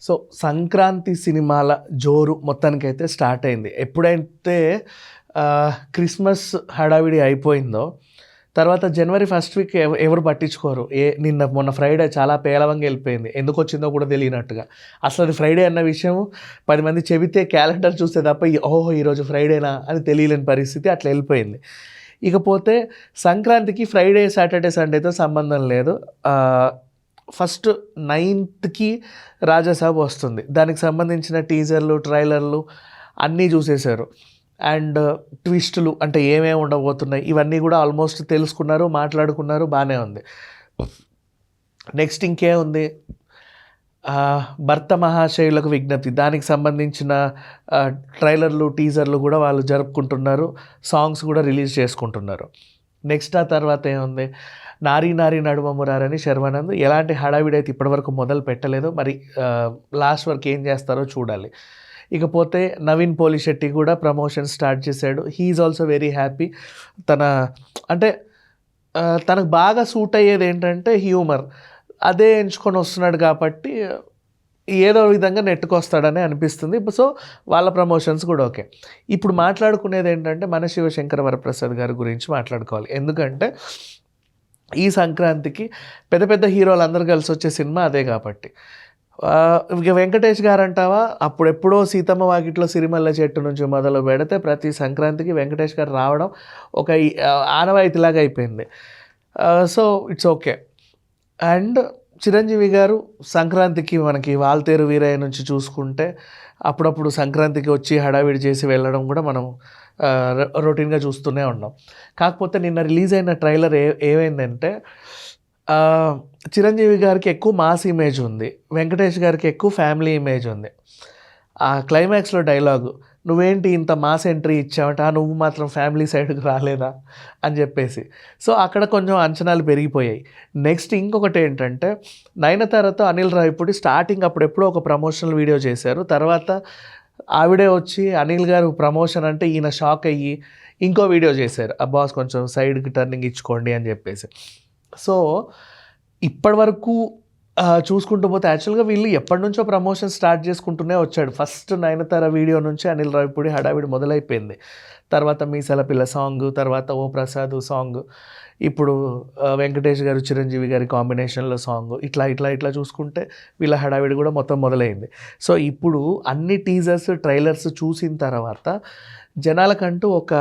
So Sankranti సినిమాల జోరు మొత్తానికైతే స్టార్ట్ అయింది. ఎప్పుడైతే క్రిస్మస్ హడావిడి అయిపోయిందో, తర్వాత జనవరి ఫస్ట్ వీక్ ఎవరు పట్టించుకోరు. మొన్న ఫ్రైడే చాలా పేలవంగా వెళ్ళిపోయింది. ఎందుకు వచ్చిందో కూడా తెలియనట్టుగా. అసలు అది ఫ్రైడే అన్న విషయం 10 మంది చెబితే క్యాలెండర్ చూస్తే తప్ప ఓహో ఈరోజు ఫ్రైడేనా అని తెలియలేని పరిస్థితి అట్లా వెళ్ళిపోయింది. ఇకపోతే సంక్రాంతికి ఫ్రైడే, సాటర్డే, సండేతో సంబంధం లేదు. ఫస్ట్ 9th రాజాసాబ్ వస్తుంది. దానికి సంబంధించిన టీజర్లు, ట్రైలర్లు అన్నీ చూసేశారు. అండ్ ట్విస్టులు అంటే ఏమేమి ఉండబోతున్నాయి ఇవన్నీ కూడా ఆల్మోస్ట్ తెలుసుకున్నారు, మాట్లాడుకున్నారు, బాగానే ఉంది. నెక్స్ట్ ఇంకేముంది, భర్త మహాశయులకు విజ్ఞప్తి, దానికి సంబంధించిన ట్రైలర్లు, టీజర్లు కూడా వాళ్ళు జరుపుకుంటున్నారు. సాంగ్స్ కూడా రిలీజ్ చేసుకుంటున్నారు. నెక్స్ట్ ఆ తర్వాత ఏముంది, నారీ నారీ నడుమ మురారని శర్వానంద్ ఎలాంటి హడావిడి అయితే ఇప్పటివరకు మొదలు పెట్టలేదు. మరి లాస్ట్ వరకు ఏం చేస్తారో చూడాలి. ఇకపోతే నవీన్ పోలిశెట్టి కూడా ప్రమోషన్ స్టార్ట్ చేశాడు. He is also very happy. తనకు బాగా సూట్ అయ్యేది ఏంటంటే హ్యూమర్, అదే ఎంచుకొని వస్తున్నాడు కాబట్టి ఏదో విధంగా నెట్టుకొస్తాడని అనిపిస్తుంది. సో వాళ్ళ ప్రమోషన్స్ కూడా ఓకే. ఇప్పుడు మాట్లాడుకునేది ఏంటంటే మన శివశంకర వరప్రసాద్ గారి గురించి మాట్లాడుకోవాలి. ఎందుకంటే ఈ సంక్రాంతికి పెద్ద పెద్ద హీరోలు అందరూ కలిసి వచ్చే సినిమా అదే కాబట్టి. ఇక వెంకటేష్ గారు అంటావా, అప్పుడెప్పుడో సీతమ్మ వాకిట్లో సిరిమల్ల చెట్టు నుంచి మొదలు పెడితే ప్రతి సంక్రాంతికి వెంకటేష్ గారు రావడం ఒక ఆనవాయితీలాగా అయిపోయింది. So it's okay. And Chiranjeevi గారు సంక్రాంతికి మనకి వాల్తేరు వీరయ్య నుంచి చూసుకుంటే అప్పుడప్పుడు సంక్రాంతికి వచ్చి హడావిడి చేసి వెళ్ళడం కూడా మనం రొటీన్గా చూస్తూనే ఉన్నాం. కాకపోతే నిన్న రిలీజ్ అయిన ట్రైలర్ ఏమైందంటే, చిరంజీవి గారికి ఎక్కువ మాస్ ఇమేజ్ ఉంది, వెంకటేష్ గారికి ఎక్కువ ఫ్యామిలీ ఇమేజ్ ఉంది. ఆ క్లైమాక్స్లో డైలాగు, నువ్వేంటి ఇంత మాస్ ఎంట్రీ ఇచ్చావంట, నువ్వు మాత్రం ఫ్యామిలీ సైడ్కి రాలేదా అని చెప్పేసి. సో అక్కడ కొంచెం అంచనాలు పెరిగిపోయాయి. నెక్స్ట్ ఇంకొకటి ఏంటంటే, నయనతారతో అనిల్ రావిపూడి స్టార్టింగ్ అప్పుడెప్పుడో ఒక ప్రమోషనల్ వీడియో చేశారు. తర్వాత ఆవిడే వచ్చి అనిల్ గారు ప్రమోషన్ అంటే ఈయన షాక్ అయ్యి ఇంకో వీడియో చేశారు, ఆ బాస్ కొంచెం సైడ్కి టర్నింగ్ ఇచ్చుకోండి అని చెప్పేసి. సో ఇప్పటి వరకు చూసుకుంటూ పోతే యాక్చువల్గా వీళ్ళు ఎప్పటి నుంచో ప్రమోషన్ స్టార్ట్ చేసుకుంటూనే వచ్చాడు. ఫస్ట్ నయనతార వీడియో నుంచి అనిల్ రావిపూడి హడావిడి మొదలైపోయింది. తర్వాత మీసాల పిల్ల సాంగ్, తర్వాత ఓ ప్రసాద్ సాంగ్, ఇప్పుడు వెంకటేష్ గారు చిరంజీవి గారి కాంబినేషన్లో సాంగ్, ఇట్లా చూసుకుంటే వీళ్ళ హడావిడి కూడా మొత్తం మొదలైంది. సో ఇప్పుడు అన్ని టీజర్స్, ట్రైలర్స్ చూసిన తర్వాత జనాలకంటూ ఒక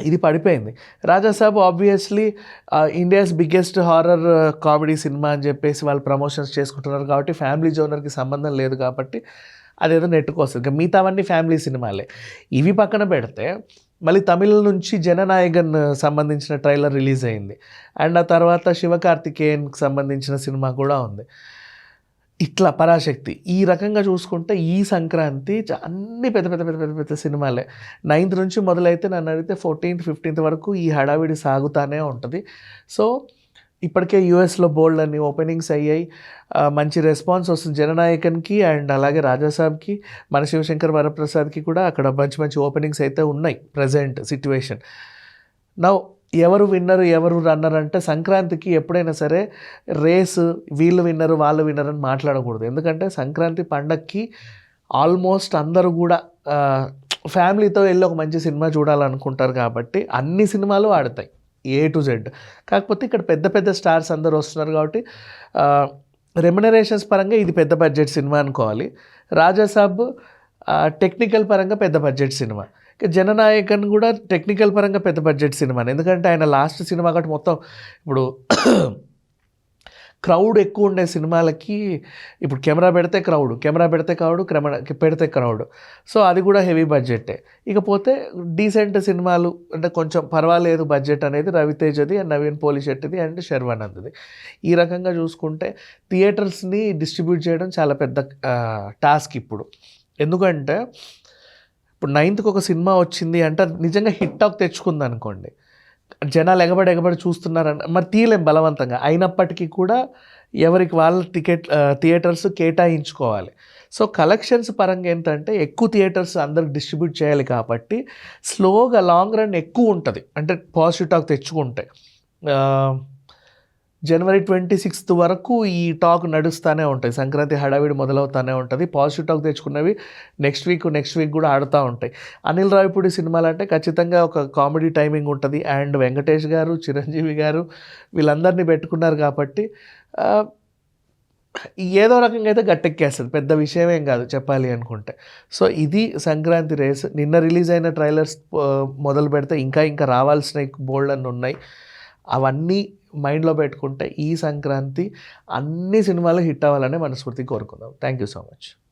ఇది పడిపోయింది. Rajasaab obviously India's biggest horror comedy cinema అని చెప్పేసి వాళ్ళు ప్రమోషన్స్ చేసుకుంటున్నారు కాబట్టి ఫ్యామిలీ జోనర్కి సంబంధం లేదు కాబట్టి అదేదో నెట్టుకొస్తుంది. ఇంకా మిగతావన్నీ ఫ్యామిలీ సినిమాలే. ఇవి పక్కన పెడితే మళ్ళీ తమిళ నుంచి జననాయకన్ సంబంధించిన ట్రైలర్ రిలీజ్ అయింది. అండ్ ఆ తర్వాత శివకార్తికేయన్కి సంబంధించిన సినిమా కూడా ఉంది. ఇట్లా పరాశక్తి, ఈ రకంగా చూసుకుంటే ఈ సంక్రాంతి అన్ని పెద్ద పెద్ద పెద్ద పెద్ద పెద్ద సినిమాలే. 9th నుంచి మొదలైతే నన్ను అడిగితే 14th, 15th వరకు ఈ హడావిడి సాగుతానే ఉంటుంది. సో ఇప్పటికే యూఎస్లో బోల్డ్ అని ఓపెనింగ్స్ అయ్యాయి. మంచి రెస్పాన్స్ వస్తుంది జననాయకన్కి అండ్ అలాగే రాజాసాబ్కి, మన శివశంకర్ వరప్రసాద్కి కూడా అక్కడ మంచి మంచి ఓపెనింగ్స్ అయితే ఉన్నాయి ప్రజెంట్ సిట్యువేషన్. నౌ ఎవరు విన్నరు ఎవరు రన్నర్ అంటే, సంక్రాంతికి ఎప్పుడైనా సరే రేసు వీళ్ళు విన్నరు వాళ్ళు విన్నరు అని మాట్లాడకూడదు. ఎందుకంటే సంక్రాంతి పండగకి ఆల్మోస్ట్ అందరూ కూడా ఫ్యామిలీతో వెళ్ళి ఒక మంచి సినిమా చూడాలనుకుంటారు కాబట్టి అన్ని సినిమాలు ఆడతాయి A to Z. కాకపోతే ఇక్కడ పెద్ద పెద్ద స్టార్స్ అందరూ వస్తున్నారు కాబట్టి రెమ్యునరేషన్స్ పరంగా ఇది పెద్ద బడ్జెట్ సినిమా అనుకోవాలి. రాజాసాబ్ టెక్నికల్ పరంగా పెద్ద బడ్జెట్ సినిమా. జననాయకన్ కూడా టెక్నికల్ పరంగా పెద్ద బడ్జెట్ సినిమాని, ఎందుకంటే ఆయన లాస్ట్ సినిమా కాబట్టి మొత్తం ఇప్పుడు క్రౌడ్ ఎక్కువ ఉండే సినిమాలకి ఇప్పుడు కెమెరా పెడితే క్రౌడ్. సో అది కూడా హెవీ బడ్జెటే. ఇకపోతే డీసెంట్ సినిమాలు అంటే కొంచెం పర్వాలేదు బడ్జెట్ అనేది రవితేజది అండ్ నవీన్ పోలిశెట్టిది అండ్ శర్వానంద్ది. ఈ రకంగా చూసుకుంటే థియేటర్స్ని డిస్ట్రిబ్యూట్ చేయడం చాలా పెద్ద టాస్క్ ఇప్పుడు. ఎందుకంటే ఇప్పుడు 9th ఒక సినిమా వచ్చింది అంటే నిజంగా హిట్ టాక్ తెచ్చుకుంది అనుకోండి, జనాలు ఎగబడి చూస్తున్నారని మరి తీయలేం బలవంతంగా. అయినప్పటికీ కూడా ఎవరికి వాళ్ళ థియేటర్స్ కేటాయించుకోవాలి. సో కలెక్షన్స్ పరంగా ఏంటంటే ఎక్కువ థియేటర్స్ అందరికి డిస్ట్రిబ్యూట్ చేయాలి కాబట్టి స్లోగా లాంగ్ రన్ ఎక్కువ ఉంటుంది అంటే పాజిటివ్ టాక్ తెచ్చుకుంటే. జనవరి 26th వరకు ఈ టాక్ నడుస్తూనే ఉంటాయి. సంక్రాంతి హడావిడి మొదలవుతూనే ఉంటుంది. పాజిటివ్ టాక్ తెచ్చుకున్నవి నెక్స్ట్ వీక్ కూడా ఆడుతూ ఉంటాయి. అనిల్ రావిపూడి సినిమాలంటే ఖచ్చితంగా ఒక కామెడీ టైమింగ్ ఉంటుంది. అండ్ వెంకటేష్ గారు, చిరంజీవి గారు వీళ్ళందరినీ పెట్టుకున్నారు కాబట్టి ఏదో రకంగా అయితే గట్టెక్కేస్తుంది. పెద్ద విషయమేం కాదు చెప్పాలి అనుకుంటే. సో ఇది సంక్రాంతి రేస్. నిన్న రిలీజ్ అయిన ట్రైలర్స్ మొదలు పెడితే ఇంకా రావాల్సినవి బోల్డన్ని ఉన్నాయి. అవన్నీ మైండ్లో పెట్టుకుంటే ఈ సంక్రాంతి అన్ని సినిమాలు హిట్ అవ్వాలని మనస్ఫూర్తిగా కోరుకుందాం. Thank you so much.